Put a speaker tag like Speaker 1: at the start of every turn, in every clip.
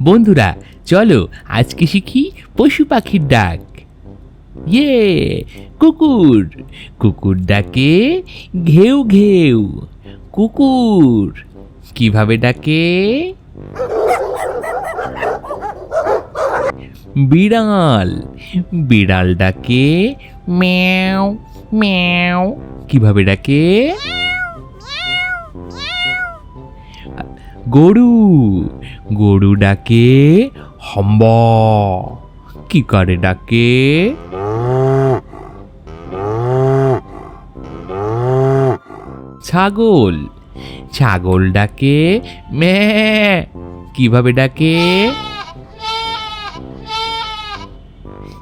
Speaker 1: বন্ধুরা চলো আজকে শিখি পশু পাখির ডাক। ইয়ে, কুকুর। কুকুর ডাকে ঘেউ ঘেউ। কুকুর কিভাবে ডাকে? বিড়াল। বিড়াল ডাকে ম্যাও ম্যাও। কিভাবে ডাকে? গরু। গরু ডাকে হম্ব। কি করে ডাকে? ছাগল। ছাগল ডাকে মে। কিভাবে ডাকে?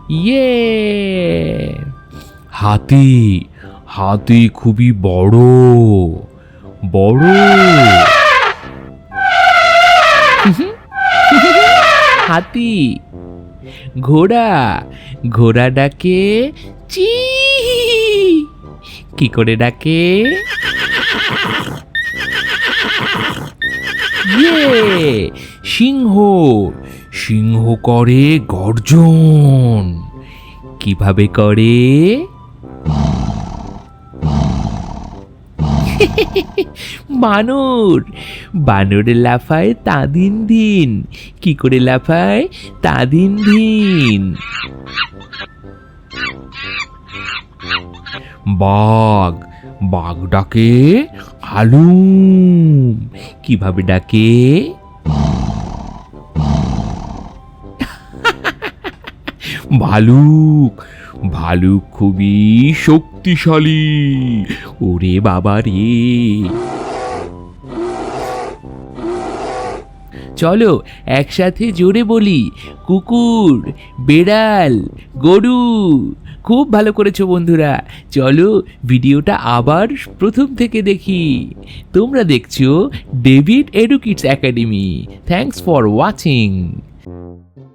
Speaker 1: ইয়ে। হাতি। হাতি খুবই বড় বড়। হাতি। ঘোড়া। ঘোড়া ডাকে চি। কি করে ডাকে? ইয়ে। সিংহ। সিংহ করে গর্জন। কিভাবে করে? বানর। বানর লাফায় তা দিন দিন। কি করে লাফায়? তা দিন দিন। বাঘ। বাঘ ডাকে হালুম। কিভাবে ডাকে? ভালুক। ভালুক খুবই শক্তিশালী। ওরে বাবা রে। চলো একসাথে জোরে বলি, কুকুর, বেড়াল, গরু। খুব ভালো করেছো বন্ধুরা। চলো ভিডিওটা আবার প্রথম থেকে দেখি। তোমরা দেখছো David EduKids academy. Thanks for watching.